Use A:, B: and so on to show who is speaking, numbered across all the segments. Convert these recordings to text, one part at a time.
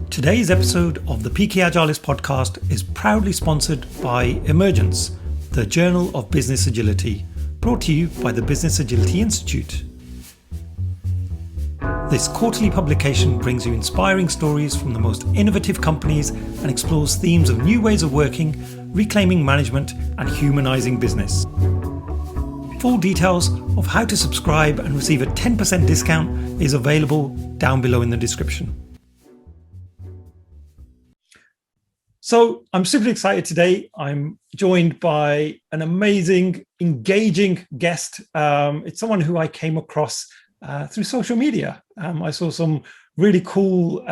A: Today's episode of the Peaky Agilist podcast is proudly sponsored by Emergence, the Journal of Business Agility, brought to you by the Business Agility Institute. This quarterly publication brings you inspiring stories from the most innovative companies and explores themes of new ways of working, reclaiming management, and humanizing business. Full details of how to subscribe and receive a 10% discount is available down below in the description. So I'm super excited today. I'm joined by an amazing, engaging guest. It's someone who I came across through social media. I saw some really cool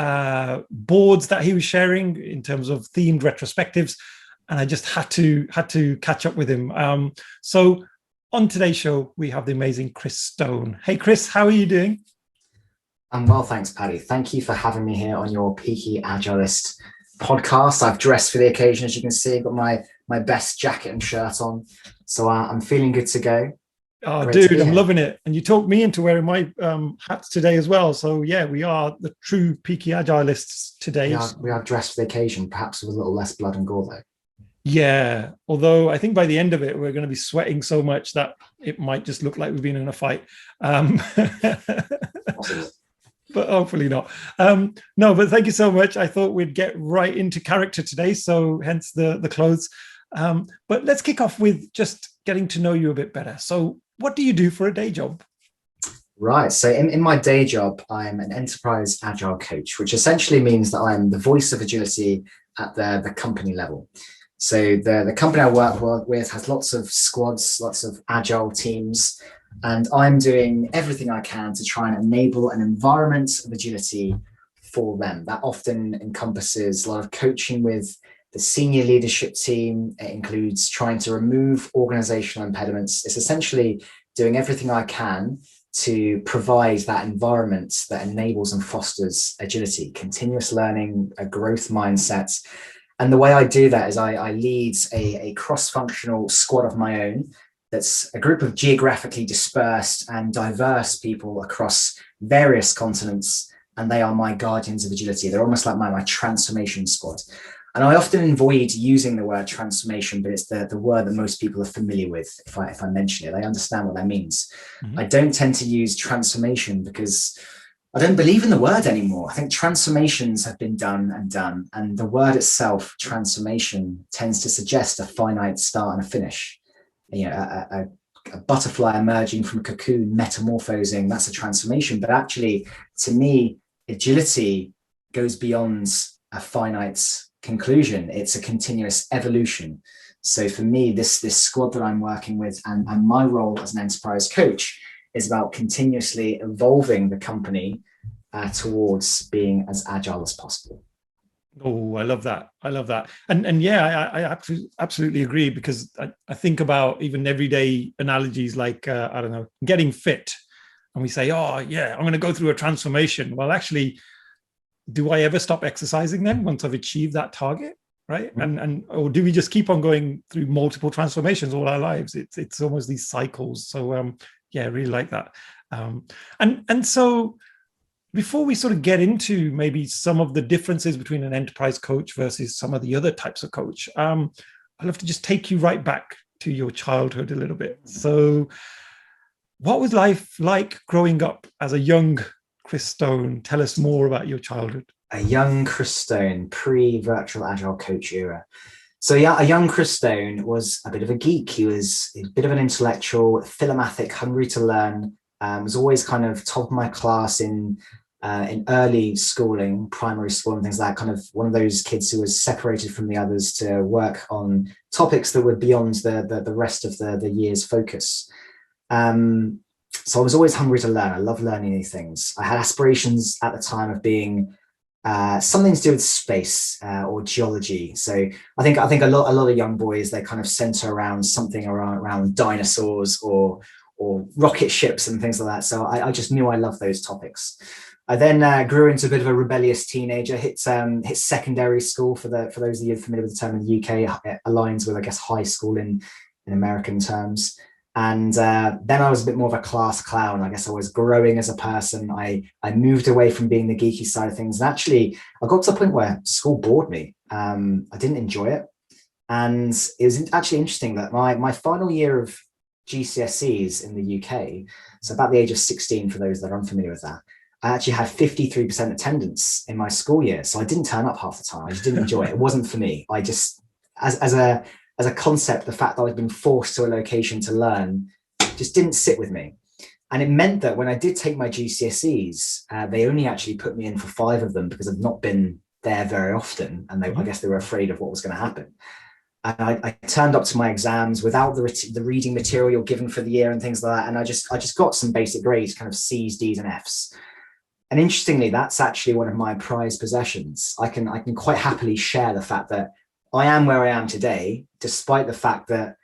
A: boards that he was sharing in terms of themed retrospectives, and I just had to catch up with him. So on today's show, we have the amazing Chris Stone. Hey, Chris, how are you doing?
B: I'm well, thanks, Paddy. Thank you for having me here on your Peaky Agilist podcast. I've dressed for the occasion, as you can see. Got my best jacket and shirt on, so I'm feeling good to go.
A: Oh, dude, I'm loving it. And you talked me into wearing my hats today as well. So yeah, we are the true Peaky Agilists today.
B: We are dressed for the occasion, perhaps with a little less blood and gore, though.
A: Yeah, although I think by the end of it, we're going to be sweating so much that it might just look like we've been in a fight. But hopefully not. No, but thank you so much. I thought we'd get right into character today, so hence the clothes. But let's kick off with just getting to know you a bit better. So what do you do for a day job?
B: Right. So in my day job, I'm an enterprise agile coach, which essentially means that I'm the voice of agility at the company level. So the company I work with has lots of squads, lots of agile teams, and I'm doing everything I can to try and enable an environment of agility for them. That often encompasses a lot of coaching with the senior leadership team. It includes trying to remove organizational impediments. It's essentially doing everything I can to provide that environment that enables and fosters agility, continuous learning, a growth mindset. And the way I do that is I lead a cross-functional squad of my own. That's a group of geographically dispersed and diverse people across various continents, and they are my guardians of agility. They're almost like my transformation squad. And I often avoid using the word transformation, but it's the word that most people are familiar with. If I mention it, they understand what that means. Mm-hmm. I don't tend to use transformation because I don't believe in the word anymore. I think transformations have been done, and the word itself, transformation, tends to suggest a finite start and a finish. You know, a butterfly emerging from a cocoon, metamorphosing, that's a transformation. But actually, to me, agility goes beyond a finite conclusion. It's a continuous evolution. So for me, this squad that I'm working with and my role as an enterprise coach is about continuously evolving the company towards being as agile as possible.
A: Oh, I love that. And yeah, I absolutely agree, because I think about even everyday analogies like, I don't know, getting fit. And we say, oh yeah, I'm going to go through a transformation. Well, actually, do I ever stop exercising then once I've achieved that target? Right. Mm-hmm. Or do we just keep on going through multiple transformations all our lives? It's almost these cycles. So yeah, I really like that. And so before we sort of get into maybe some of the differences between an enterprise coach versus some of the other types of coach, I'd love to just take you right back to your childhood a little bit. So what was life like growing up as a young Chris Stone? Tell us more about your childhood.
B: A young Chris Stone, pre-Virtual Agile coach era. So yeah, a young Chris Stone was a bit of a geek. He was a bit of an intellectual, philomathic, hungry to learn, was always kind of top of my class in early schooling, primary school and things like that, kind of one of those kids who was separated from the others to work on topics that were beyond the rest of the year's focus. So I was always hungry to learn. I love learning new things. I had aspirations at the time of being something to do with space or geology. So I think a lot of young boys, they kind of center around something around dinosaurs or rocket ships and things like that. So I just knew I loved those topics. I then grew into a bit of a rebellious teenager, hit secondary school. For those of you familiar with the term in the UK, it aligns with, I guess, high school in American terms. And then I was a bit more of a class clown. I guess I was growing as a person. I moved away from being the geeky side of things. And actually, I got to the point where school bored me. I didn't enjoy it. And it was actually interesting that my final year of GCSEs in the UK, so about the age of 16, for those that are unfamiliar with that, I actually had 53% attendance in my school year. So I didn't turn up half the time. I just didn't enjoy it. It wasn't for me. I just, as a concept, the fact that I'd been forced to a location to learn just didn't sit with me. And it meant that when I did take my GCSEs, they only actually put me in for 5 of them because I've not been there very often. And I guess they were afraid of what was going to happen. And I turned up to my exams without the reading material given for the year and things like that. And I just got some basic grades, kind of C's, D's, and F's. And interestingly, that's actually one of my prized possessions. I can quite happily share the fact that I am where I am today, despite the fact that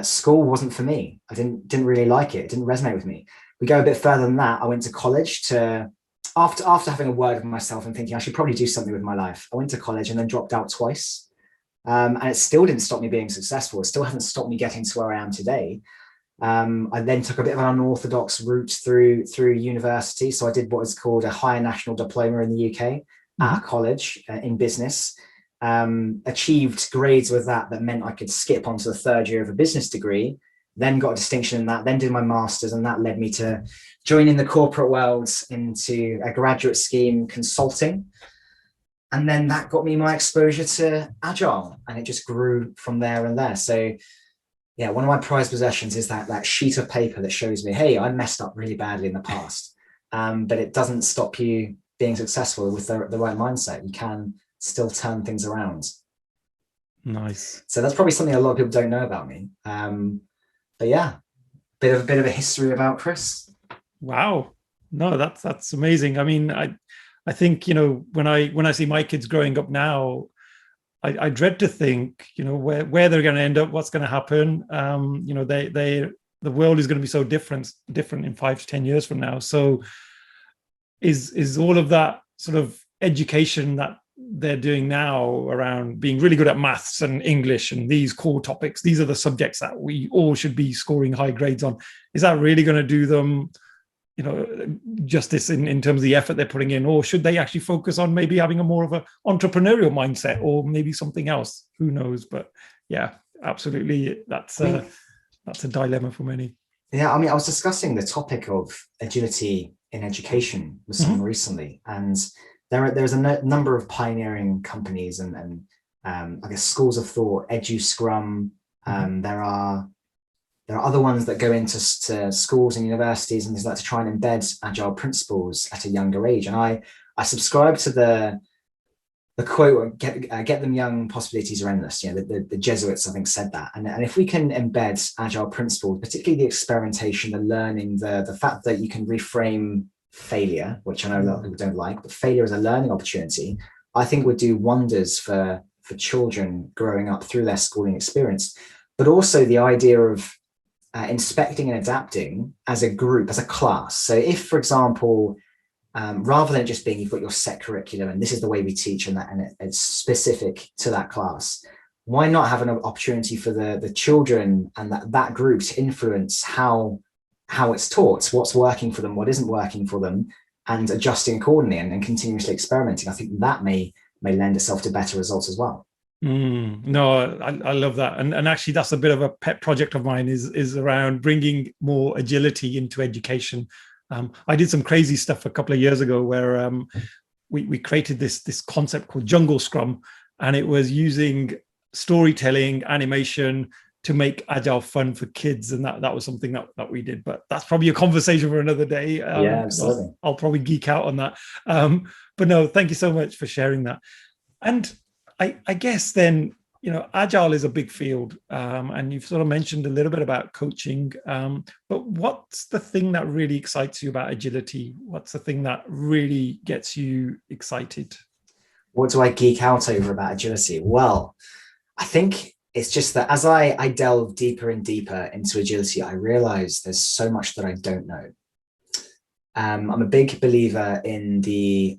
B: school wasn't for me. I didn't really like it. It didn't resonate with me. We go a bit further than that. I went to college after having a word with myself and thinking I should probably do something with my life. I went to college and then dropped out twice. And it still didn't stop me being successful. It still hasn't stopped me getting to where I am today. I then took a bit of an unorthodox route through university. So I did what is called a higher national diploma in the UK at a college in business. Achieved grades with that meant I could skip onto the 3rd year of a business degree, then got a distinction in that, then did my master's, and that led me to joining the corporate world into a graduate scheme consulting. And then that got me my exposure to Agile, and it just grew from there and there. So yeah, one of my prized possessions is that sheet of paper that shows me, hey, I messed up really badly in the past. But it doesn't stop you being successful with the right mindset. You can still turn things around.
A: Nice.
B: So that's probably something a lot of people don't know about me. But yeah, bit of a history about Chris.
A: Wow. No, that's amazing. I mean, I think, when I see my kids growing up now, I dread to think, where they're going to end up, what's going to happen. The world is going to be so different in 5 to 10 years from now. So is all of that sort of education that they're doing now around being really good at maths and English and these core topics, these are the subjects that we all should be scoring high grades on. Is that really going to do them justice in terms of the effort they're putting in, or should they actually focus on maybe having a more of an entrepreneurial mindset, or maybe something else? Who knows? But yeah, absolutely, that's a dilemma for many.
B: Yeah, I mean, I was discussing the topic of agility in education with someone recently, and there's a number of pioneering companies and I guess schools of thought, Scrum. There are other ones that go into schools and universities and things like to try and embed agile principles at a younger age. And I subscribe to the quote, get them young, possibilities are endless. The Jesuits, I think, said that. And if we can embed agile principles, particularly the experimentation, the learning, the fact that you can reframe failure, which I know a lot of people don't like, but failure as a learning opportunity, I think would do wonders for children growing up through their schooling experience. But also the idea of inspecting and adapting as a group, as a class. So if, for example, rather than just being, you've got your set curriculum and this is the way we teach and it's specific to that class, why not have an opportunity for the children and that group to influence how it's taught, what's working for them, what isn't working for them, and adjusting accordingly and continuously experimenting. I think that may lend itself to better results as well.
A: No, I love that. And actually, that's a bit of a pet project of mine is around bringing more agility into education. I did some crazy stuff a couple of years ago where we created this concept called Jungle Scrum, and it was using storytelling, animation to make Agile fun for kids. And that was something that we did. But that's probably a conversation for another day.
B: Yeah, absolutely.
A: I'll probably geek out on that. But no, thank you so much for sharing that. And I guess then, Agile is a big field, and you've sort of mentioned a little bit about coaching, but what's the thing that really excites you about agility? What's the thing that really gets you excited?
B: What do I geek out over about agility? Well, I think it's just that as I delve deeper and deeper into agility, I realize there's so much that I don't know. I'm a big believer in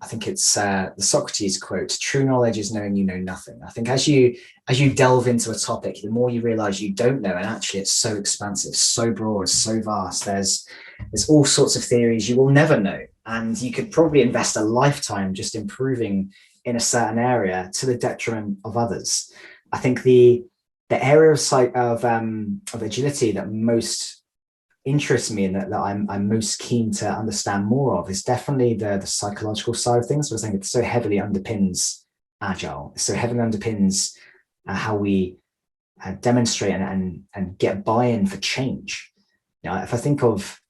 B: I think it's the Socrates quote, true knowledge is knowing you know nothing. I think as you delve into a topic, the more you realize you don't know, and actually it's so expansive, so broad, so vast. There's all sorts of theories you will never know. And you could probably invest a lifetime just improving in a certain area to the detriment of others. I think the area of agility that most interests me and that I'm most keen to understand more of is definitely the psychological side of things. So I think it so heavily underpins agile. It so heavily underpins how we demonstrate and get buy-in for change. You know, if I think of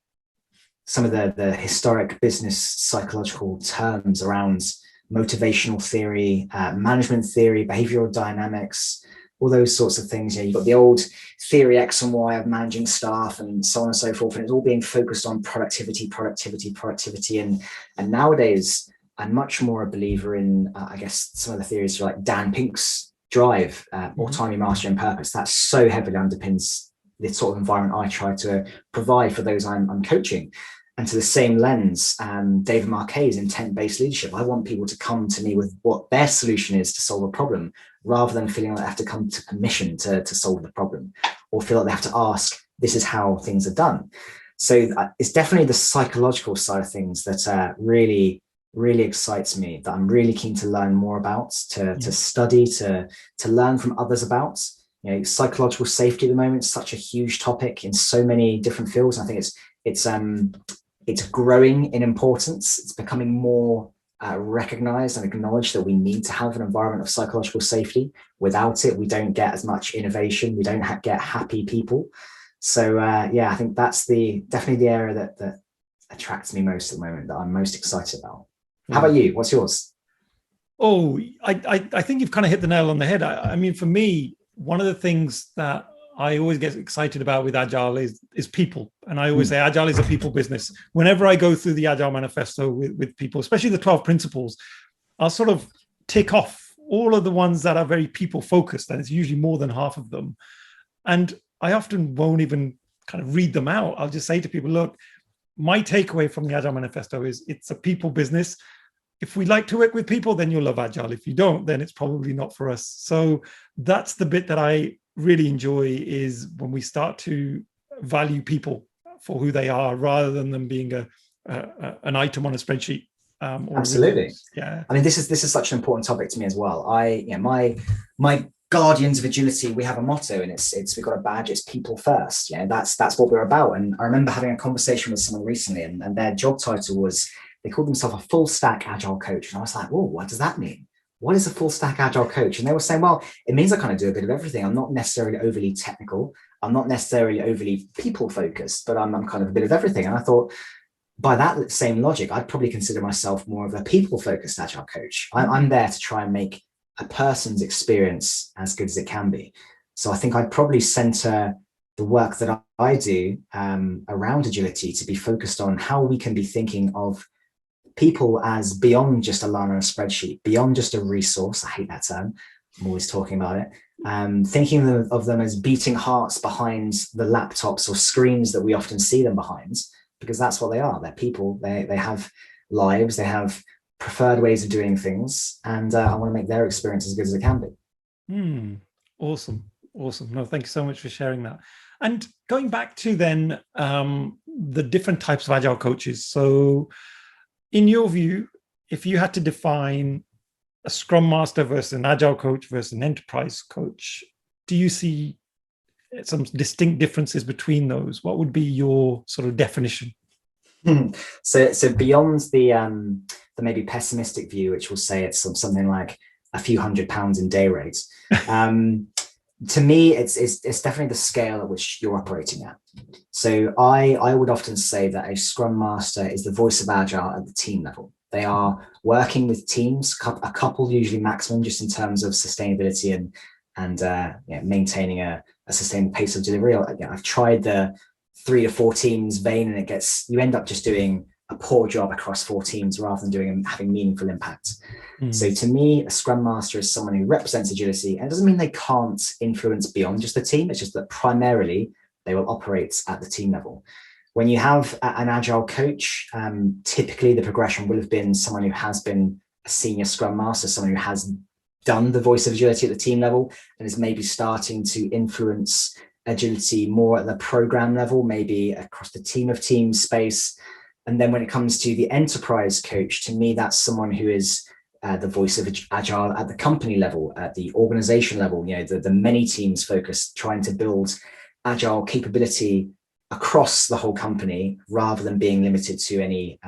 B: some of the historic business psychological terms around motivational theory, management theory, behavioral dynamics, all those sorts of things. You know, you've got the old theory X and Y of managing staff and so on and so forth, and it's all being focused on productivity. And nowadays, I'm much more a believer in, I guess, some of the theories like Dan Pink's drive, autonomy, mastery, and purpose. That so heavily underpins the sort of environment I try to provide for those I'm coaching. And to the same lens, David Marquet's intent-based leadership. I want people to come to me with what their solution is to solve a problem, rather than feeling like they have to come to permission to solve the problem, or feel like they have to ask, this is how things are done. So it's definitely the psychological side of things that really, really excites me, that I'm really keen to learn more about, to study, to learn from others about. You know, psychological safety at the moment is such a huge topic in so many different fields. I think it's growing in importance. It's becoming more recognized and acknowledged that we need to have an environment of psychological safety. Without it, we don't get as much innovation. We don't get happy people. So I think that's definitely the area that attracts me most at the moment, that I'm most excited about. How about you? What's yours?
A: Oh, I think you've kind of hit the nail on the head. I mean, for me, one of the things that I always get excited about with Agile is people. And I always say Agile is a people business. Whenever I go through the Agile manifesto with people, especially the 12 principles, I'll sort of tick off all of the ones that are very people focused. And it's usually more than half of them. And I often won't even kind of read them out. I'll just say to people, look, my takeaway from the Agile manifesto is it's a people business. If we like to work with people, then you'll love Agile. If you don't, then it's probably not for us. So that's the bit that I really enjoy, is when we start to value people for who they are, rather than them being an item on a spreadsheet.
B: Absolutely.
A: Yeah.
B: I mean, this is such an important topic to me as well. My guardians of agility, we have a motto, and we've got a badge. It's people first. Yeah, that's what we're about. And I remember having a conversation with someone recently, and their job title was, they called themselves a full stack agile coach. And I was like, whoa, what does that mean? What is a full stack agile coach? And they were saying, well, it means I kind of do a bit of everything. I'm not necessarily overly technical. I'm not necessarily overly people focused, but I'm kind of a bit of everything. And I thought, by that same logic, I'd probably consider myself more of a people focused agile coach. I'm there to try and make a person's experience as good as it can be. So I think I'd probably center the work that I do around agility to be focused on how we can be thinking of people as beyond just a line on a spreadsheet, beyond just a resource. I hate that term. I'm always talking about it. Thinking of them as beating hearts behind the laptops or screens that we often see them behind, because that's what they are. They're people. They have lives. They have preferred ways of doing things. And I want to make their experience as good as it can be.
A: Awesome. No, thank you so much for sharing that. And going back to then the different types of agile coaches. So in your view, if you had to define a Scrum Master versus an Agile coach versus an enterprise coach, do you see some distinct differences between those? What would be your sort of definition?
B: So beyond the maybe pessimistic view, which will say it's something like a few £100 in day rates, to me, it's definitely the scale at which you're operating at. So I would often say that a Scrum Master is the voice of Agile at the team level. They are working with teams, a couple usually maximum, just in terms of sustainability and maintaining a sustained pace of delivery. I've tried the 3 to 4 teams vein, and you end up just doing a poor job across 4 teams rather than having meaningful impact. So to me, a Scrum Master is someone who represents agility, and it doesn't mean they can't influence beyond just the team. It's just that primarily they will operate at the team level. When you have an agile coach, typically the progression will have been someone who has been a senior Scrum Master, someone who has done the voice of agility at the team level and is maybe starting to influence agility more at the program level, maybe across the team of teams space. And then when it comes to the enterprise coach, to me, that's someone who is the voice of agile at the company level, at the organization level, the many teams focus, trying to build agile capability across the whole company rather than being limited to any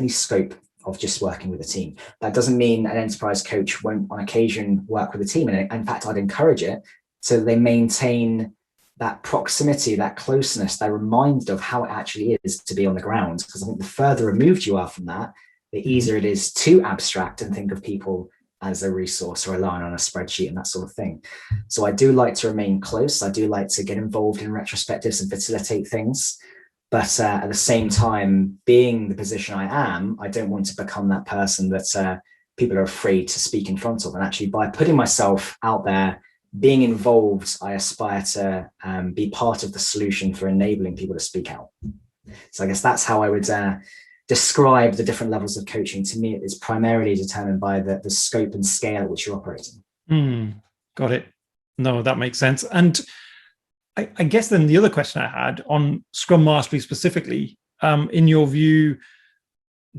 B: scope of just working with a team. That doesn't mean an enterprise coach won't on occasion work with a team. And in fact, I'd encourage it so they maintain that proximity, that closeness. They're reminded of how it actually is to be on the ground. Because I think the further removed you are from that, the easier it is to abstract and think of people as a resource or a line on a spreadsheet and that sort of thing. So I do like to remain close. I do like to get involved in retrospectives and facilitate things. But at the same time, being the position I am, I don't want to become that person that people are afraid to speak in front of. And actually, by putting myself out there, being involved, I aspire to be part of the solution for enabling people to speak out. So I guess that's how I would describe the different levels of coaching. To me, it's primarily determined by the scope and scale at which you're operating.
A: Got it. No, that makes sense. And I guess then the other question I had on Scrum Mastery specifically, in your view,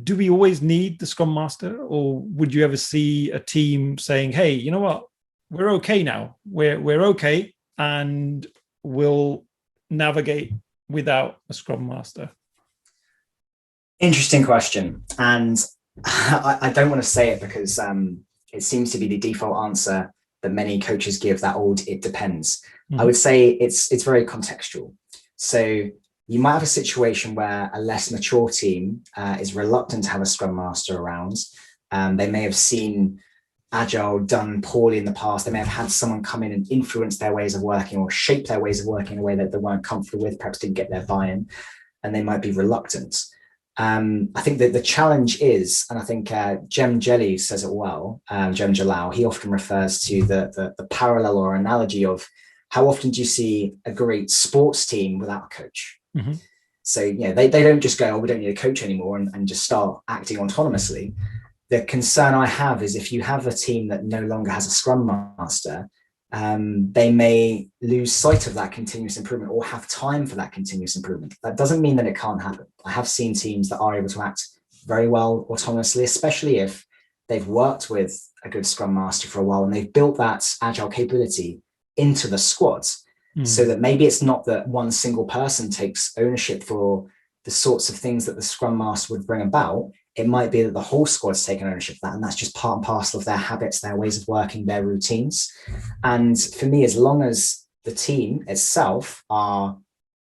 A: do we always need the Scrum Master, or would you ever see a team saying, hey, you know what, we're okay now, we're okay, and we'll navigate without a Scrum Master?
B: Interesting question. And I don't want to say it because it seems to be the default answer that many coaches give, that old "it depends." I would say it's very contextual. So you might have a situation where a less mature team is reluctant to have a Scrum Master around. They may have seen Agile done poorly in the past. They may have had someone come in and influence their ways of working or shape their ways of working in a way that they weren't comfortable with, perhaps didn't get their buy-in, and they might be reluctant. I think that the challenge is, and I think Jem Jelly says it well, Jem Jalal, he often refers to the parallel or analogy of how often do you see a great sports team without a coach? So, they don't just go, oh, we don't need a coach anymore and just start acting autonomously. The concern I have is if you have a team that no longer has a Scrum Master, they may lose sight of that continuous improvement or have time for that continuous improvement. That doesn't mean that it can't happen. I have seen teams that are able to act very well autonomously, especially if they've worked with a good Scrum Master for a while and they've built that agile capability into the squad, so that maybe it's not that one single person takes ownership for the sorts of things that the Scrum Master would bring about. It might be that the whole squad's taken ownership of that, and that's just part and parcel of their habits, their ways of working, their routines. And for me, as long as the team itself are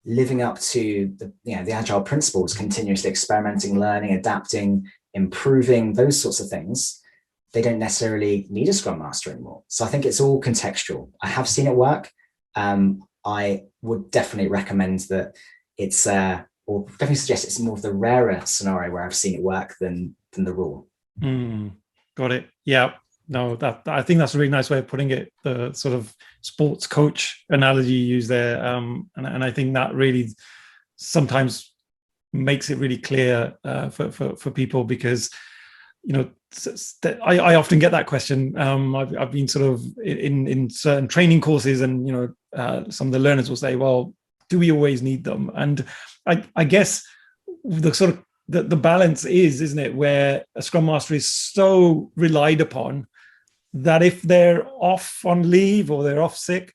B: living up to the agile principles, continuously experimenting, learning, adapting, improving, those sorts of things, they don't necessarily need a Scrum Master anymore. So I think it's all contextual. I have seen it work. I would definitely recommend that it's or definitely suggest it's more of the rarer scenario where I've seen it work than the rule.
A: Got it. Yeah. No, I think that's a really nice way of putting it. The sort of sports coach analogy you use there, and I think that really sometimes makes it really clear for people, because I often get that question. I've been sort of in certain training courses, and some of the learners will say, well, do we always need them? And I guess the sort of the balance is, isn't it, where a Scrum Master is so relied upon that if they're off on leave or they're off sick,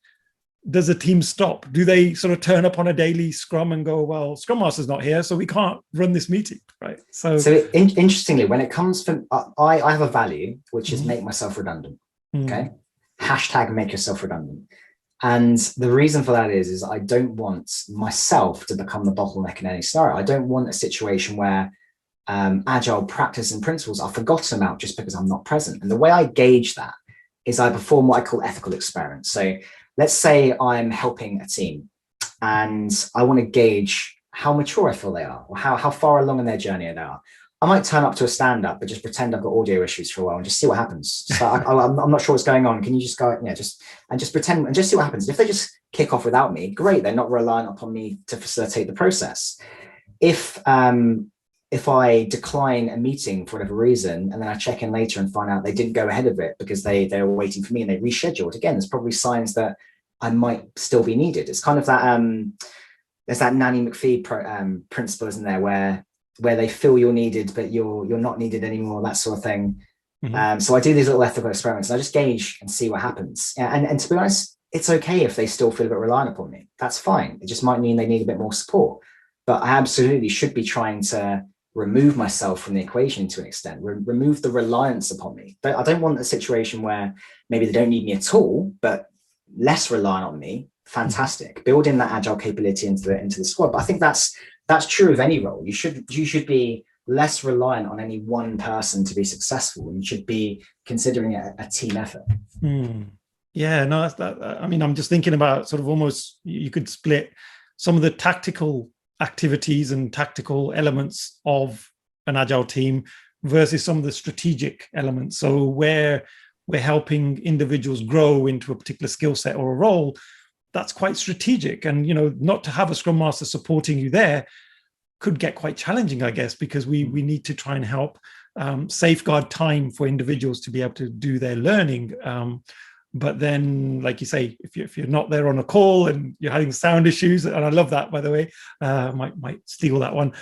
A: does the team stop? Do they sort of turn up on a daily Scrum and go, well, Scrum Master's not here, so we can't run this meeting, right? So
B: interestingly, when it comes from, I have a value, which is make myself redundant, okay? Hashtag make yourself redundant. And the reason for that is I don't want myself to become the bottleneck in any scenario. I don't want a situation where agile practice and principles are forgotten about just because I'm not present. And the way I gauge that is I perform what I call ethical experiments. So let's say I'm helping a team and I want to gauge how mature I feel they are, or how far along in their journey they are. I might turn up to a stand-up, but just pretend I've got audio issues for a while and just see what happens. So I'm not sure what's going on. Can you just go, just pretend and just see what happens. If they just kick off without me, great. They're not reliant upon me to facilitate the process. If I decline a meeting for whatever reason, and then I check in later and find out they didn't go ahead of it because they were waiting for me and they rescheduled, again, there's probably signs that I might still be needed. It's kind of that there's that Nanny McPhee principle, isn't there, where they feel you're needed, but you're not needed anymore, that sort of thing. Mm-hmm. So I do these little ethical experiments and I just gauge and see what happens. And to be honest, it's okay if they still feel a bit reliant upon me. That's fine. It just might mean they need a bit more support. But I absolutely should be trying to remove myself from the equation to an extent, remove the reliance upon me. But I don't want a situation where maybe they don't need me at all, but less reliant on me. Fantastic. Build in that agile capability into the squad. But I think that's true of any role. You should be less reliant on any one person to be successful. You should be considering a team effort.
A: Yeah, no, that's that. I mean, I'm just thinking about sort of almost you could split some of the tactical activities and tactical elements of an agile team versus some of the strategic elements. So where we're helping individuals grow into a particular skill set or a role, that's quite strategic. And, not to have a Scrum Master supporting you there could get quite challenging, I guess, because we need to try and help safeguard time for individuals to be able to do their learning. But then, like you say, if you're not there on a call and you're having sound issues, and I love that, by the way, might steal that one.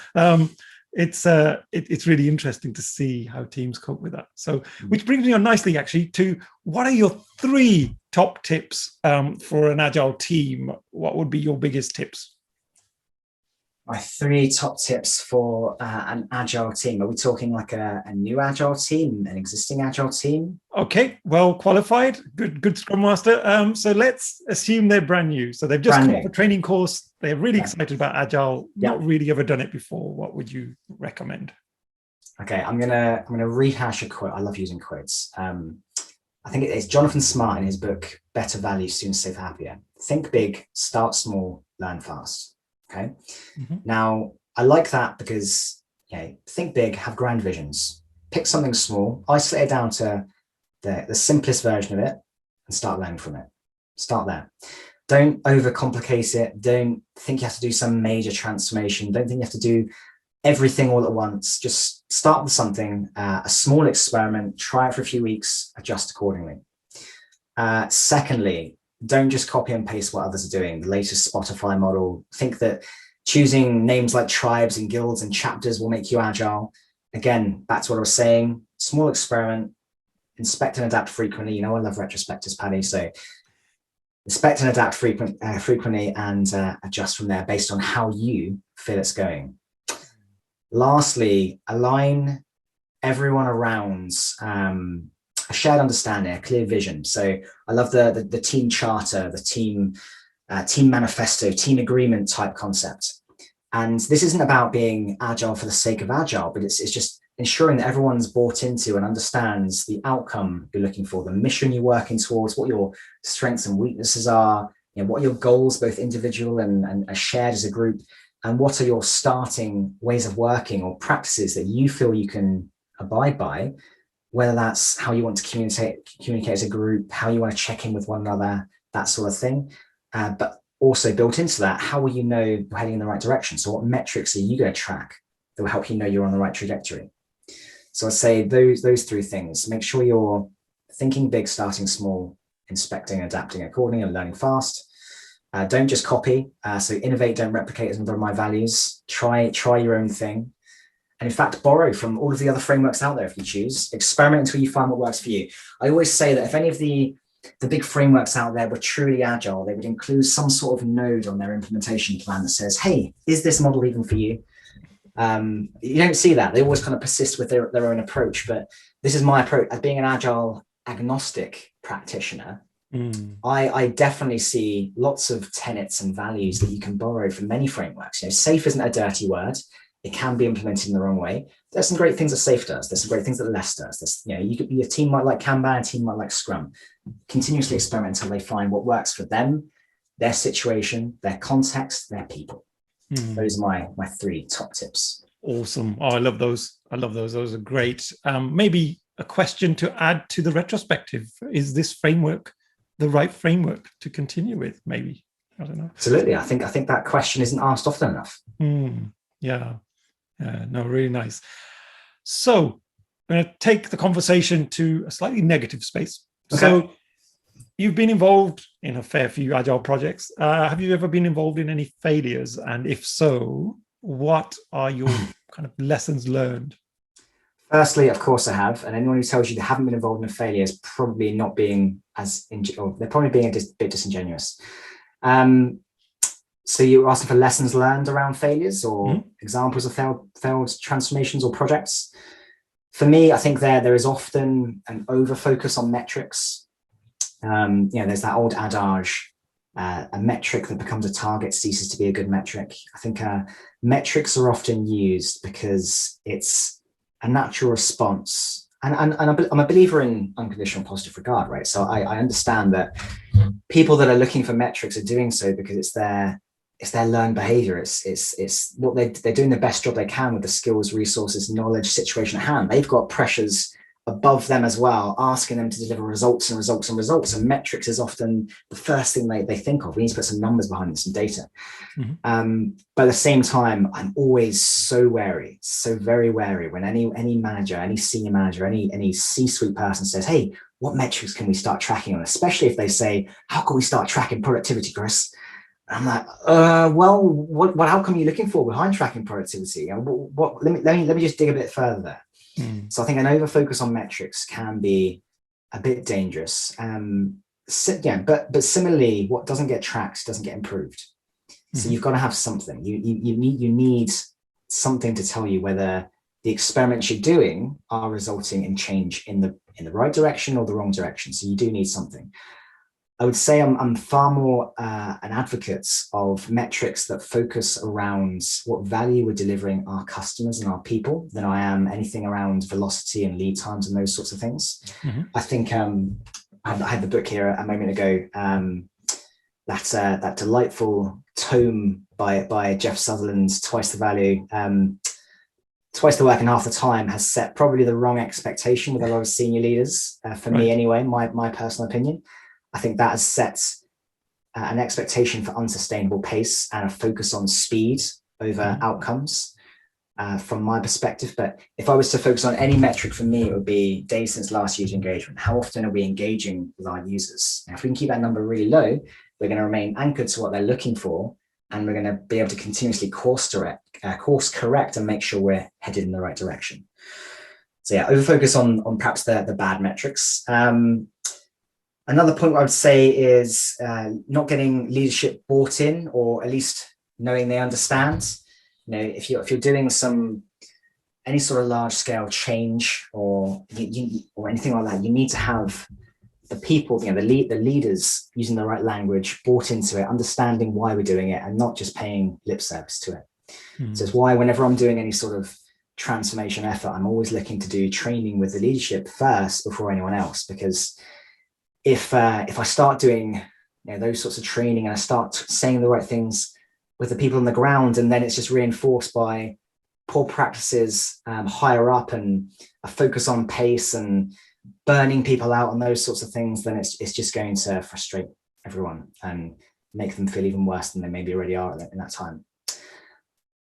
A: It's really interesting to see how teams cope with that. So, which brings me on nicely, actually, to what are your 3 top tips for an agile team? What would be your biggest tips?
B: My 3 top tips for an agile team. Are we talking like a new agile team, an existing agile team?
A: Okay, well qualified, good Scrum Master. So let's assume they're brand new. So they've just come off a training course. They're really excited about agile. Not really ever done it before. What would you recommend?
B: Okay, I'm gonna rehash a quote. I love using quotes. I think it's Jonathan Smart in his book Better Value, Soon, Safer, Happier. Think big, start small, learn fast. Okay. Mm-hmm. Now, I like that because, think big, have grand visions, pick something small, isolate it down to the simplest version of it and start learning from it. Start there. Don't overcomplicate it. Don't think you have to do some major transformation. Don't think you have to do everything all at once. Just start with something, a small experiment, try it for a few weeks, adjust accordingly. Secondly, don't just copy and paste what others are doing. The latest Spotify model. Think that choosing names like tribes and guilds and chapters will make you agile. Again, back to what I was saying, small experiment, inspect and adapt frequently. I love retrospectives, Paddy. So inspect and adapt frequently and adjust from there based on how you feel it's going. Lastly, align everyone around a shared understanding, a clear vision. So I love the team charter, the team manifesto, team agreement type concept. And this isn't about being agile for the sake of agile, but it's just ensuring that everyone's bought into and understands the outcome you're looking for, the mission you're working towards, what your strengths and weaknesses are, what are your goals, both individual and shared as a group, and what are your starting ways of working or practices that you feel you can abide by, whether that's how you want to communicate as a group, how you want to check in with one another, that sort of thing. But also built into that, how will you know you're heading in the right direction? So what metrics are you going to track that will help you know you're on the right trajectory? So I'd say those 3 things. Make sure you're thinking big, starting small, inspecting, adapting accordingly, and learning fast. Don't just copy. So innovate, don't replicate is another of my values. Try your own thing. And in fact, borrow from all of the other frameworks out there if you choose. Experiment until you find what works for you. I always say that if any of the big frameworks out there were truly agile, they would include some sort of node on their implementation plan that says, hey, is this model even for you? You don't see that. They always kind of persist with their own approach. But this is my approach. As being an agile agnostic practitioner, I definitely see lots of tenets and values that you can borrow from many frameworks. Safe isn't a dirty word. It can be implemented in the wrong way. There's some great things that Safe does. There's some great things that Less does. You could be a team might like Kanban, a team might like Scrum. Continuously experiment until they find what works for them, their situation, their context, their people. Those are my 3 top tips.
A: Awesome. Oh, I love those. I love those. Those are great. Maybe a question to add to the retrospective. Is this framework the right framework to continue with? Maybe. I don't know.
B: Absolutely. I think that question isn't asked often enough.
A: Yeah. Yeah. No, really nice. So I'm going to take the conversation to a slightly negative space.
B: Okay.
A: So you've been involved in a fair few agile projects. Have you ever been involved in any failures? And if so, what are your kind of lessons learned?
B: Firstly, of course I have. And anyone who tells you they haven't been involved in a failure is probably not being or they're probably being a bit disingenuous. So you're asking for lessons learned around failures or examples of failed transformations or projects. For me, I think there is often an over focus on metrics. There's that old adage, a metric that becomes a target ceases to be a good metric. I think metrics are often used because it's a natural response. And I'm a believer in unconditional positive regard, right? So I understand that people that are looking for metrics are doing so because it's their learned behavior. It's what they're doing the best job they can with the skills, resources, knowledge, situation at hand. They've got pressures above them as well, asking them to deliver results and results and results. And metrics is often the first thing they think of. We need to put some numbers behind it, some data. But at the same time, I'm always so very wary when any manager, any senior manager, any C-suite person says, hey, what metrics can we start tracking on? Especially if they say, how can we start tracking productivity, Chris? I'm like, well, what outcome are you looking for behind tracking productivity? And let me just dig a bit further there. So I think an over focus on metrics can be a bit dangerous. But similarly, what doesn't get tracked doesn't get improved. So you've got to have something. You need something to tell you whether the experiments you're doing are resulting in change in the right direction or the wrong direction. So you do need something. I would say I'm far more an advocate of metrics that focus around what value we're delivering our customers and our people than I am anything around velocity and lead times and those sorts of things. I think I had the book here a moment ago, that delightful tome by Jeff Sutherland's Twice the Value, Twice the Work in Half the Time, has set probably the wrong expectation with a lot of senior leaders, for me anyway, my personal opinion. I think that has set an expectation for unsustainable pace and a focus on speed over outcomes from my perspective. But if I was to focus on any metric for me, it would be days since last user engagement. How often are we engaging with our users? Now, if we can keep that number really low, we're going to remain anchored to what they're looking for, and we're going to be able to continuously course correct and make sure we're headed in the right direction. So yeah, over focus on perhaps the bad metrics. Another point I would say is not getting leadership bought in, or at least knowing they understand. If you're doing any sort of large scale change or anything like that, you need to have the people, the leaders using the right language, bought into it, understanding why we're doing it, and not just paying lip service to it. So it's why whenever I'm doing any sort of transformation effort, I'm always looking to do training with the leadership first before anyone else, because if I start doing those sorts of training and I start saying the right things with the people on the ground, and then it's just reinforced by poor practices higher up and a focus on pace and burning people out on those sorts of things, then it's just going to frustrate everyone and make them feel even worse than they maybe already are in that time.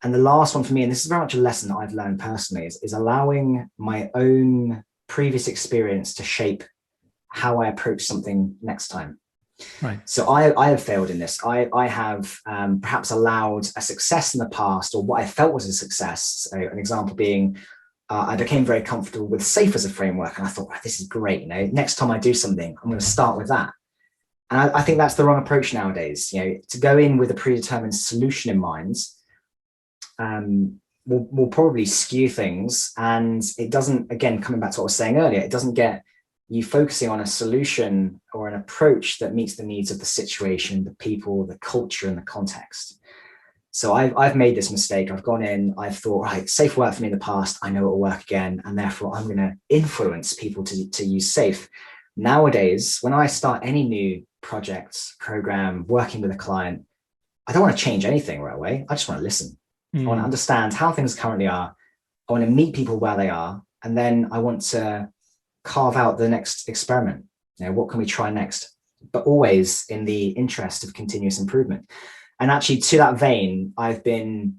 B: And the last one for me, and this is very much a lesson that I've learned personally, is allowing my own previous experience to shape how I approach something next time.
A: Right.
B: So I have failed in this. I have perhaps allowed a success in the past, or what I felt was a success. So an example being, I became very comfortable with SAFe as a framework, and I thought, this is great. Next time I do something, I'm going to start with that. And I think that's the wrong approach nowadays. To go in with a predetermined solution in mind will probably skew things, and it doesn't. Again, coming back to what I was saying earlier, it doesn't get you focusing on a solution or an approach that meets the needs of the situation, the people, the culture, and the context. So I've made this mistake. I've gone in, I've thought, right, SAFe worked for me in the past, I know it will work again, and therefore I'm going to influence people to use SAFe. Nowadays, when I start any new project, program, working with a client, I don't want to change anything right away. I just want to listen. I want to understand how things currently are. I want to meet people where they are. And then I want to carve out the next experiment. What can we try next? But always in the interest of continuous improvement. And actually, to that vein, I've been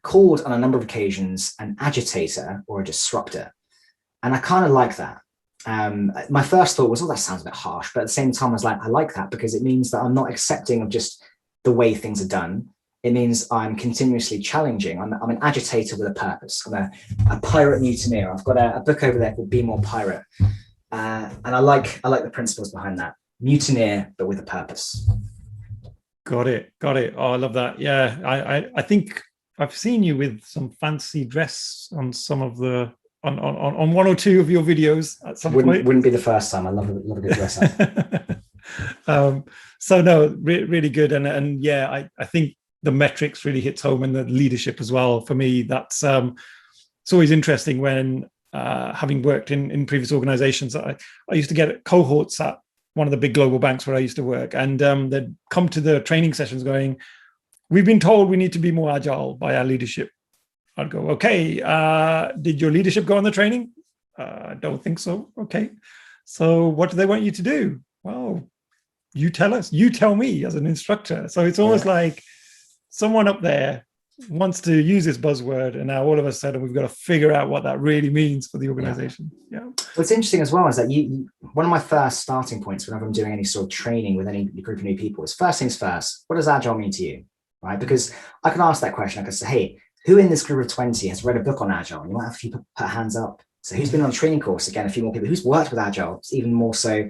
B: called on a number of occasions an agitator or a disruptor. And I kind of like that. My first thought was, oh, that sounds a bit harsh. But at the same time, I was like, I like that because it means that I'm not accepting of just the way things are done. It means I'm continuously challenging. I'm an agitator with a purpose. I'm a pirate mutineer. I've got a book over there called Be More Pirate. And I like the principles behind that. Mutineer, but with a purpose.
A: Got it. Oh, I love that. Yeah, I think I've seen you with some fancy dress on some of the on one or two of your videos at some point.
B: Wouldn't be the first time. I love a good dress up.
A: So no, really good. And yeah, I think the metrics really hits home, and the leadership as well. For me, that's it's always interesting when having worked in previous organizations. I used to get cohorts at one of the big global banks where I used to work, and they'd come to the training sessions going, we've been told we need to be more agile by our leadership. I'd go, okay, did your leadership go on the training? I don't think so. Okay. So what do they want you to do? Well, you tell us, you tell me as an instructor. So it's almost like someone up there wants to use this buzzword, and now all of a sudden we've got to figure out what that really means for the organization. Yeah.
B: What's interesting as well is that one of my first starting points whenever I'm doing any sort of training with any group of new people is, first things first, what does agile mean to you? Right? Because I can ask that question. I can say, hey, who in this group of 20 has read a book on agile? And you might have a few put hands up. So who's been on a training course? Again, a few more people. Who's worked with agile? It's even more so.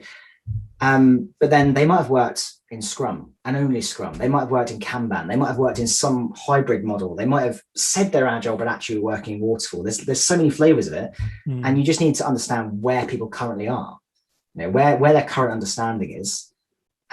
B: But then they might have worked in Scrum and only Scrum. They might have worked in Kanban. They might have worked in some hybrid model. They might have said they're agile, but actually working in waterfall. There's so many flavors of it. And you just need to understand where people currently are, where their current understanding is.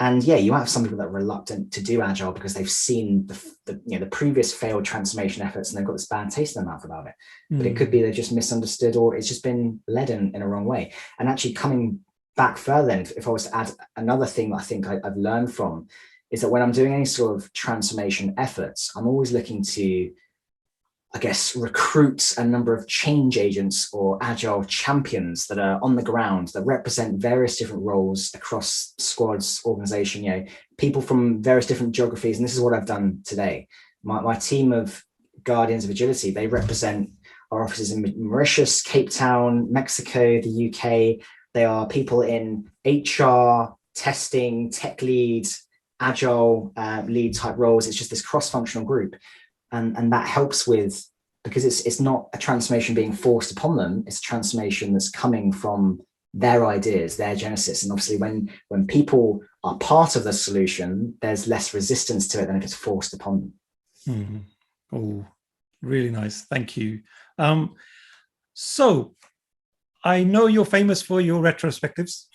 B: And yeah, you might have some people that are reluctant to do agile because they've seen the previous failed transformation efforts and they've got this bad taste in their mouth about it. But it could be they're just misunderstood, or it's just been led in a wrong way. And actually coming back further, then, if I was to add another thing that I think I've learned from, is that when I'm doing any sort of transformation efforts, I'm always looking to, I guess, recruit a number of change agents or agile champions that are on the ground that represent various different roles across squads, organization, people from various different geographies. And this is what I've done today. My team of Guardians of Agility, they represent our offices in Mauritius, Cape Town, Mexico, the UK. They are people in HR, testing, tech lead, agile lead type roles. It's just this cross-functional group. And that helps with, because it's not a transformation being forced upon them, it's a transformation that's coming from their ideas, their genesis. And obviously when people are part of the solution, there's less resistance to it than if it's forced upon them.
A: Oh, really nice. Thank you. So I know you're famous for your retrospectives.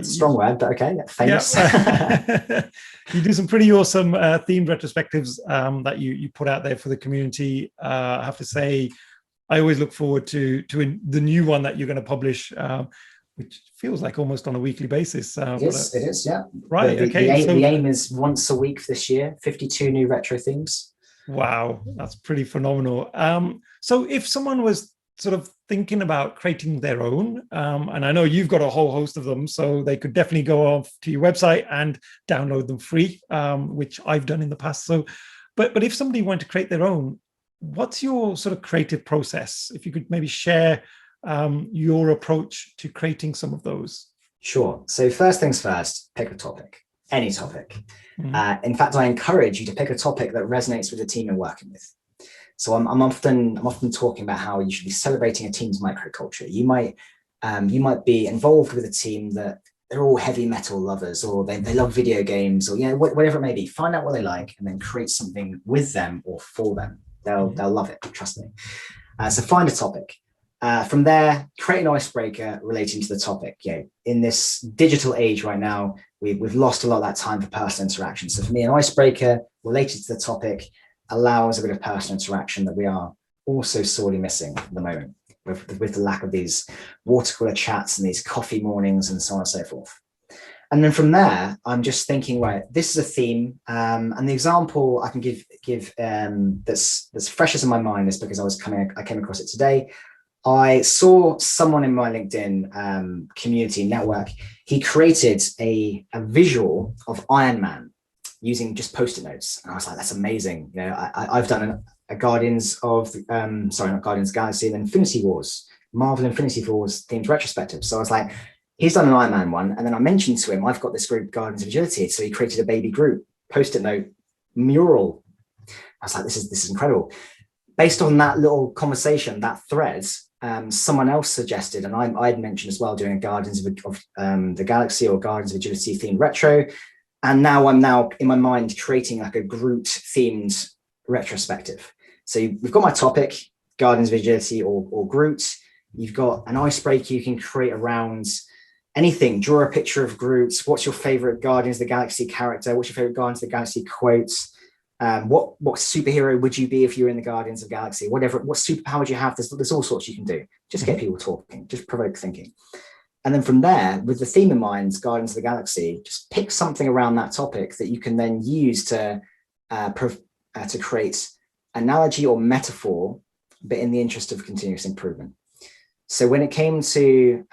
B: Strong word, but okay, famous.
A: Yeah. You do some pretty awesome themed retrospectives that you put out there for the community. I have to say, I always look forward to the new one that you're going to publish, which feels like almost on a weekly basis.
B: It is, yeah.
A: Right, okay.
B: The aim is once a week this year, 52 new retro themes.
A: Wow, that's pretty phenomenal. So if someone was sort of thinking about creating their own, and I know you've got a whole host of them, so they could definitely go off to your website and download them free, which I've done in the past. So, but if somebody wanted to create their own, what's your sort of creative process? If you could maybe share your approach to creating some of those.
B: Sure. So first things first, pick a topic, any topic. In fact, I encourage you to pick a topic that resonates with the team you're working with. So I'm often talking about how you should be celebrating a team's microculture. You might be involved with a team that they're all heavy metal lovers, or they love video games, or whatever it may be. Find out what they like and then create something with them or for them. They'll love it. Trust me. So find a topic. From there, create an icebreaker relating to the topic. In this digital age right now, we've lost a lot of that time for personal interaction. So for me, an icebreaker related to the topic allows a bit of personal interaction that we are also sorely missing at the moment with the lack of these water cooler chats and these coffee mornings and so on and so forth. And then from there, I'm just thinking, right, this is a theme. And the example I can give that's freshest in my mind is because I came across it today. I saw someone in my LinkedIn community network. He created a visual of Iron Man using just Post-it notes. And I was like, that's amazing. You know, I've done a Guardians of, not Guardians of the Galaxy, and Infinity Wars, Marvel Infinity Wars themed retrospective. So I was like, he's done an Iron Man one. And then I mentioned to him, I've got this group, Guardians of Agility. So he created a baby group, Post-it note mural. I was like, this is incredible. Based on that little conversation, that thread, someone else suggested, and I'd mentioned as well, doing a Guardians of the Galaxy or Guardians of Agility themed retro. And now I'm in my mind creating like a Groot themed retrospective. So we've got my topic, Guardians of Agility or Groot. You've got an icebreaker you can create around anything. Draw a picture of Groot. What's your favorite Guardians of the Galaxy character? What's your favorite Guardians of the Galaxy quotes? What superhero would you be if you were in the Guardians of the Galaxy? Whatever, what superpower would you have? There's all sorts you can do. Just get people talking, just provoke thinking. And then from there, with the theme in mind, Guardians of the Galaxy, just pick something around that topic that you can then use to create analogy or metaphor, but in the interest of continuous improvement. So when it came to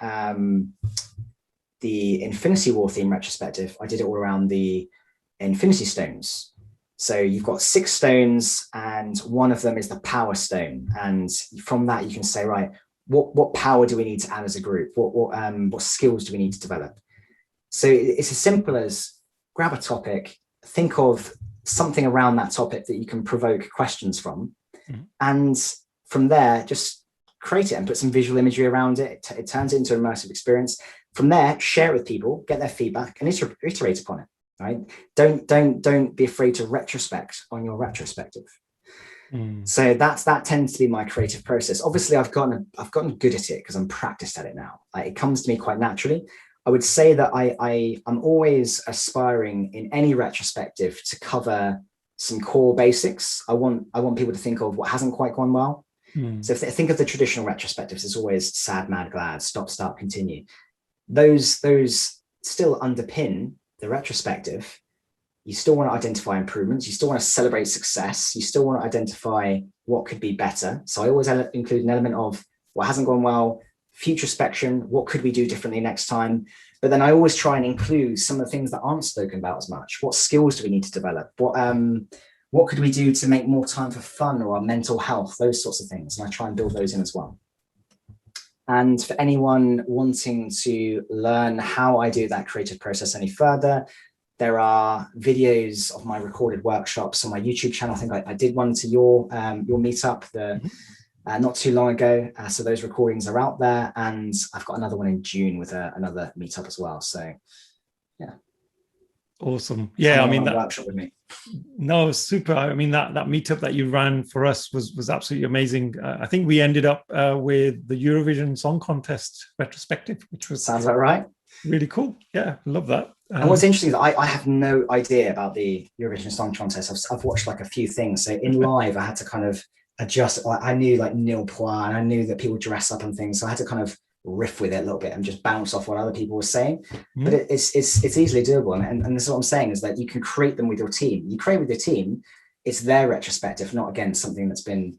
B: the Infinity War theme retrospective, I did it all around the Infinity Stones. So you've got 6 stones, and one of them is the Power Stone. And from that, you can say, right, what power do we need to add as a group? What skills do we need to develop? So it's as simple as grab a topic, think of something around that topic that you can provoke questions from. Mm-hmm. And from there, just create it and put some visual imagery around it. It turns it into an immersive experience. From there, share it with people, get their feedback, and iterate upon it. Right? Don't be afraid to retrospect on your retrospective. So that tends to be my creative process. Obviously, I've gotten good at it because I'm practiced at it now. Like, it comes to me quite naturally. I would say that I'm always aspiring in any retrospective to cover some core basics. I want people to think of what hasn't quite gone well. So if they think of the traditional retrospectives, it's always sad, mad, glad, stop, start, continue. Those still underpin the retrospective. You still want to identify improvements. You still want to celebrate success. You still want to identify what could be better. So I always include an element of what hasn't gone well, futurespection, what could we do differently next time? But then I always try and include some of the things that aren't spoken about as much. What skills do we need to develop? What could we do to make more time for fun or our mental health? Those sorts of things. And I try and build those in as well. And for anyone wanting to learn how I do that creative process any further, there are videos of my recorded workshops on my YouTube channel. I think I did one to your meetup not too long ago. So those recordings are out there, and I've got another one in June with another meetup as well. So yeah.
A: Awesome. Yeah, I mean, that
B: workshop with me.
A: No, super. I mean, that meetup that you ran for us was absolutely amazing. I think we ended up with the Eurovision Song Contest retrospective, which
B: sounds about right.
A: Really cool. Yeah, love that.
B: And what's interesting is I have no idea about the Eurovision Song Contest. I've watched like a few things. So in live, I had to kind of adjust. I knew like nil point, and I knew that people dress up and things. So I had to kind of riff with it a little bit and just bounce off what other people were saying. But it's easily doable. And this is what I'm saying, is that you can create them with your team. You create with your team, it's their retrospective, not again something that's been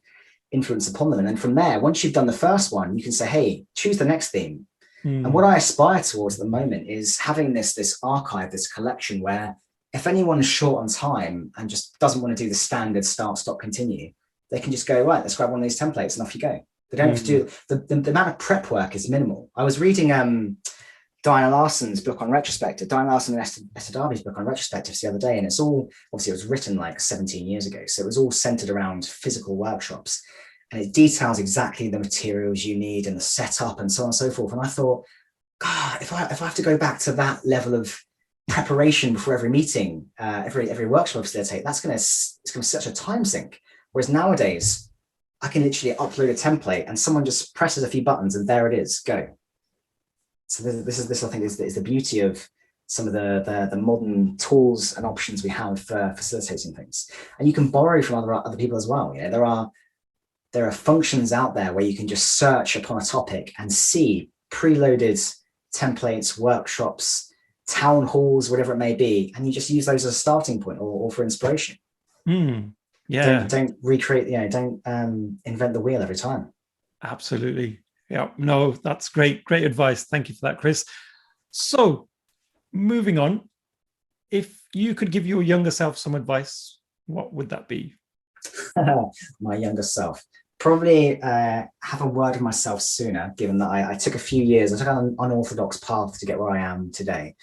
B: influenced upon them. And then from there, once you've done the first one, you can say, hey, choose the next theme. And what I aspire towards at the moment is having this archive, this collection, where if anyone's short on time and just doesn't want to do the standard start, stop, continue, they can just go, right, let's grab one of these templates and off you go. They don't have to do the amount of prep work is minimal. I was reading Diana Larson's book on retrospective, Diana Larson and Esther Darby's book on retrospectives the other day, and it's all, obviously it was written like 17 years ago, so it was all centered around physical workshops. And it details exactly the materials you need and the setup and so on and so forth. And I thought, God, if I have to go back to that level of preparation before every meeting, every workshop I facilitate, it's going to be such a time sink. Whereas nowadays, I can literally upload a template and someone just presses a few buttons and there it is, go. So this I think is the beauty of some of the modern tools and options we have for facilitating things. And you can borrow from other people as well. You know, there are functions out there where you can just search upon a topic and see preloaded templates, workshops, town halls, whatever it may be, and you just use those as a starting point or for inspiration.
A: Yeah.
B: Don't recreate, don't invent the wheel every time.
A: Absolutely. Yeah, no, that's great advice. Thank you for that, Chris. So moving on, if you could give your younger self some advice, what would that be?
B: My younger self, probably have a word with myself sooner, given that I took a few years. I took an unorthodox path to get where I am today.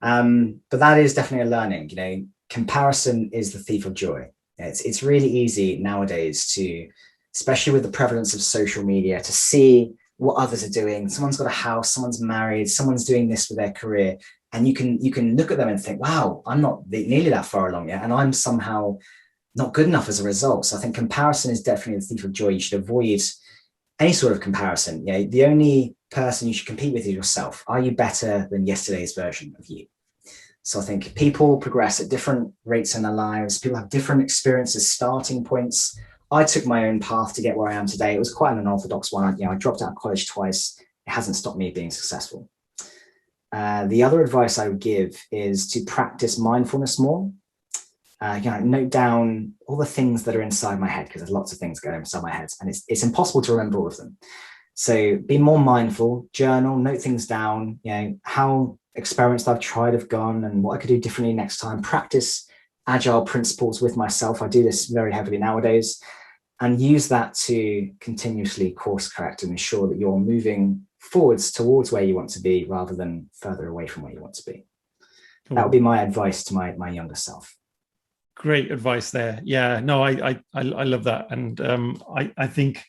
B: But that is definitely a learning. Comparison is the thief of joy. It's really easy nowadays to, especially with the prevalence of social media, to see what others are doing. Someone's got a house, someone's married, someone's doing this with their career. And you can look at them and think, wow, I'm not nearly that far along yet. And I'm somehow not good enough as a result. So I think comparison is definitely the thief of joy. You should avoid any sort of comparison. The only person you should compete with is yourself. Are you better than yesterday's version of you? So I think people progress at different rates in their lives. People have different experiences, starting points. I took my own path to get where I am today. It was quite an unorthodox one. I dropped out of college twice. It hasn't stopped me being successful. The other advice I would give is to practice mindfulness more. Note down all the things that are inside my head, because there's lots of things going inside my head, and it's impossible to remember all of them. So be more mindful, journal, note things down, how experiments that I've tried have gone and what I could do differently next time. Practice agile principles with myself. I do this very heavily nowadays, and use that to continuously course correct and ensure that you're moving forwards towards where you want to be rather than further away from where you want to be. That would be my advice to my younger self.
A: Great advice there. Yeah, no, I love that. And I think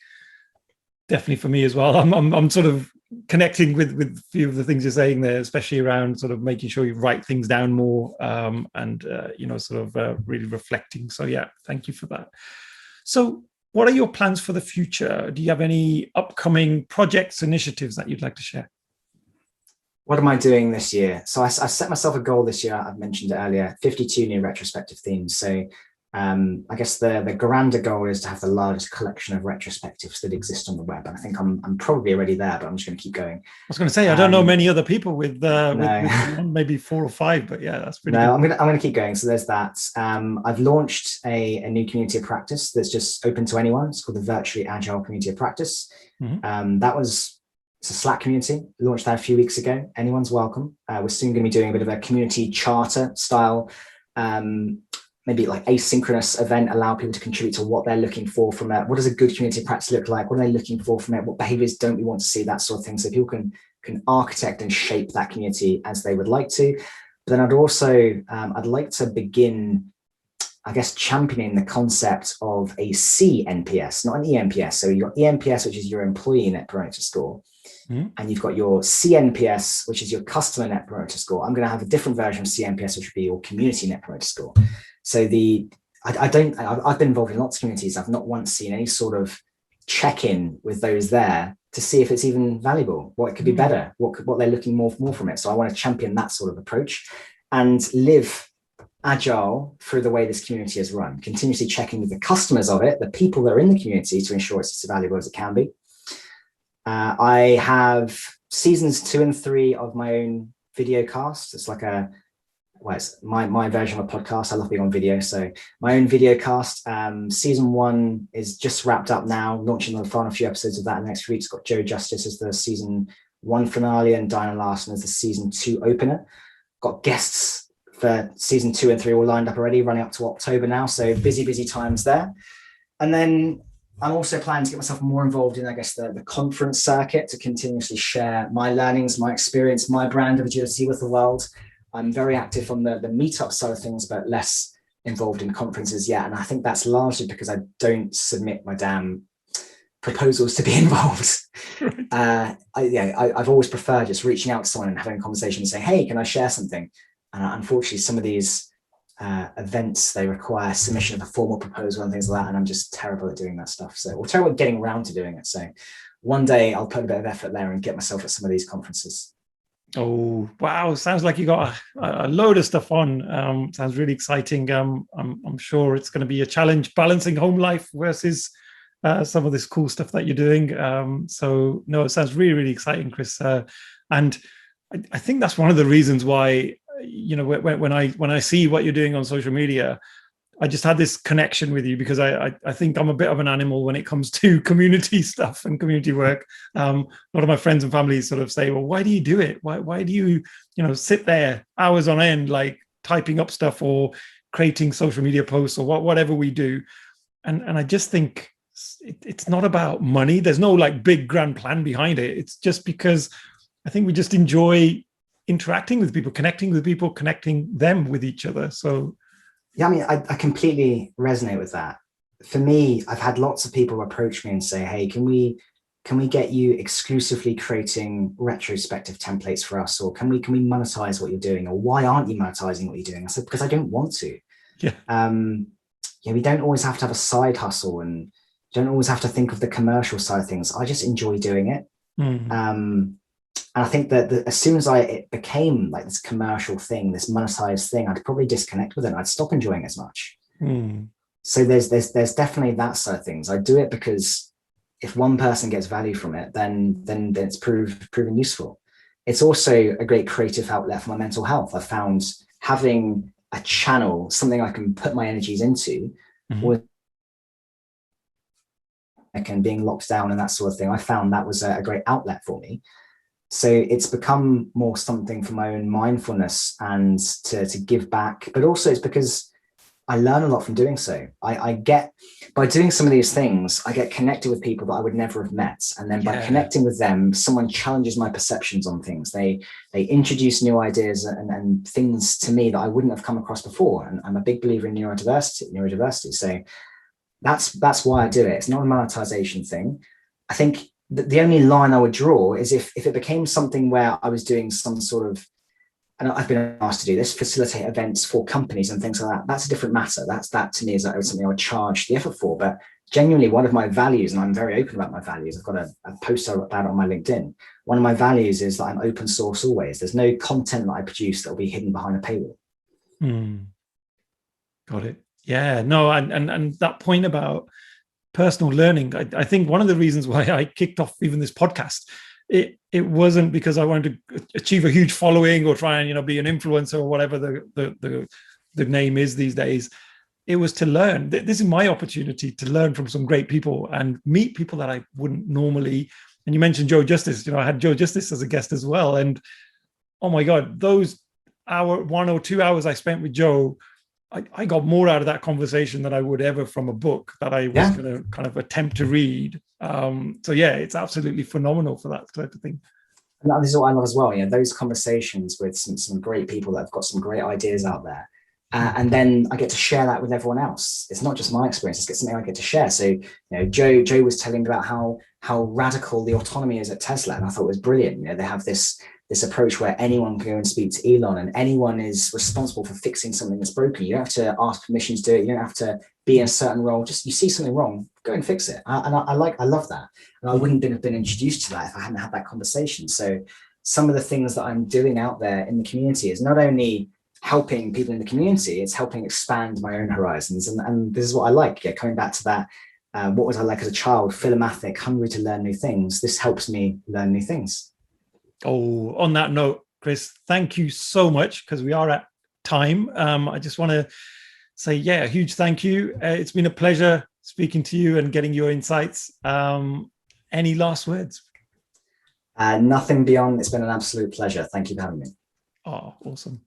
A: definitely for me as well, I'm sort of connecting with a few of the things you're saying there, especially around sort of making sure you write things down more and really reflecting. So yeah, thank you for that. So what are your plans for the future? Do you have any upcoming projects, initiatives that you'd like to share?
B: What am I doing this year? So I set myself a goal this year. I've mentioned it earlier, 52 new retrospective themes. So I guess the grander goal is to have the largest collection of retrospectives that exist on the web. And I think I'm probably already there, but I'm just going to keep going.
A: I was going to say, I don't know many other people with maybe 4 or 5, but yeah, that's pretty good.
B: I'm going to keep going. So there's that. I've launched a new community of practice that's just open to anyone. It's called the Virtual Agile Community of Practice. It's a Slack community, launched that a few weeks ago. Anyone's welcome. We're soon going to be doing a bit of a community charter style, maybe like asynchronous event, allow people to contribute to what they're looking for from it. What does a good community practice look like? What are they looking for from it? What behaviors don't we want to see? That sort of thing. So people can architect and shape that community as they would like to. But then I'd also, I'd like to begin, I guess, championing the concept of a CNPS, not an ENPS. So you've got ENPS, which is your employee net promoter score. And you've got your CNPS, which is your customer net promoter score. I'm going to have a different version of CNPS, which would be your community net promoter score. So I've been involved in lots of communities. I've not once seen any sort of check-in with those there to see if it's even valuable, what it could be better, what they're looking more from it. So I want to champion that sort of approach and live agile through the way this community is run, continuously checking with the customers of it, the people that are in the community, to ensure it's as valuable as it can be. I have seasons 2 and 3 of my own video cast. It's like it's my version of a podcast. I love being on video. So my own video cast. Season 1 is just wrapped up now, launching the final few episodes of that in the next few weeks. It's got Joe Justice as the season 1 finale and Diana Larson as the season 2 opener. Got guests for season 2 and 3 all lined up already, running up to October now. So busy times there. And then I'm also planning to get myself more involved in, I guess, the conference circuit to continuously share my learnings, my experience, my brand of agility with the world. I'm very active on the meetup side of things, but less involved in conferences yet. And I think that's largely because I don't submit my damn proposals to be involved. I've always preferred just reaching out to someone and having a conversation and saying, hey, can I share something? And unfortunately, some of these events, they require submission of a formal proposal and things like that, and I'm just terrible at doing that stuff. So we're terrible at getting around to doing it. So one day I'll put a bit of effort there and get myself at some of these conferences.
A: Oh wow, sounds like you got a load of stuff on. Sounds really exciting. I'm sure it's going to be a challenge balancing home life versus some of this cool stuff that you're doing. So no, it sounds really exciting, Chris. And I think that's one of the reasons why, when I see what you're doing on social media, I just had this connection with you, because I think I'm a bit of an animal when it comes to community stuff and community work. A lot of my friends and family sort of say, well, why do you do it? Why do you, sit there hours on end, like typing up stuff or creating social media posts or whatever we do? And I just think it's not about money. There's no like big grand plan behind it. It's just because I think we just enjoy interacting with people, connecting them with each other. So
B: yeah, I mean, I completely resonate with that. For me, I've had lots of people approach me and say, hey, can we get you exclusively creating retrospective templates for us? Or can we monetize what you're doing? Or why aren't you monetizing what you're doing? I said, because I don't want to.
A: Yeah.
B: We don't always have to have a side hustle, and don't always have to think of the commercial side of things. I just enjoy doing it.
A: Mm.
B: And I think that as soon as it became like this commercial thing, this monetized thing, I'd probably disconnect with it. I'd stop enjoying it as much.
A: Mm.
B: So there's definitely that side of things. I do it because if one person gets value from it, then it's proven useful. It's also a great creative outlet for my mental health. I found having a channel, something I can put my energies into, or and being locked down and that sort of thing, I found that was a great outlet for me. So it's become more something for my own mindfulness and to give back, but also it's because I learn a lot from doing so. I get, by doing some of these things, I get connected with people that I would never have met. And then by connecting with them, someone challenges my perceptions on things. They introduce new ideas and things to me that I wouldn't have come across before. And I'm a big believer in neurodiversity. So that's why I do it. It's not a monetization thing. I think the only line I would draw is if it became something where I was doing some sort of, and I've been asked to do this, facilitate events for companies and things like that. That's a different matter. That to me is something I would charge the effort for. But genuinely, one of my values, and I'm very open about my values, I've got a post about it on my LinkedIn. One of my values is that I'm open source always. There's no content that I produce that will be hidden behind a paywall.
A: Got it. Yeah, no, and that point about personal learning, I think one of the reasons why I kicked off even this podcast, it wasn't because I wanted to achieve a huge following or try and be an influencer or whatever the name is these days. It was to learn. This is my opportunity to learn from some great people and meet people that I wouldn't normally. And you mentioned Joe Justice. I had Joe Justice as a guest as well. And oh my God, those 1 or 2 hours I spent with Joe, I got more out of that conversation than I would ever from a book that I was going to kind of attempt to read. So yeah, it's absolutely phenomenal for that type of thing.
B: And this is what I love as well. Those conversations with some great people that have got some great ideas out there. And then I get to share that with everyone else. It's not just my experience, it's something I get to share. So, Joe was telling me about how radical the autonomy is at Tesla. And I thought it was brilliant. They have this approach where anyone can go and speak to Elon and anyone is responsible for fixing something that's broken. You don't have to ask permissions to do it. You don't have to be in a certain role. Just you see something wrong, go and fix it. I love that. And I wouldn't have been introduced to that if I hadn't had that conversation. So some of the things that I'm doing out there in the community is not only helping people in the community, it's helping expand my own horizons. And this is what I like. Coming back to that, what was I like as a child? Philomathic, hungry to learn new things. This helps me learn new things.
A: Oh, on that note, Chris, thank you so much, because we are at time. I just want to say, a huge thank you. It's been a pleasure speaking to you and getting your insights. Any last words?
B: Nothing beyond. It's been an absolute pleasure. Thank you for having me.
A: Oh, awesome.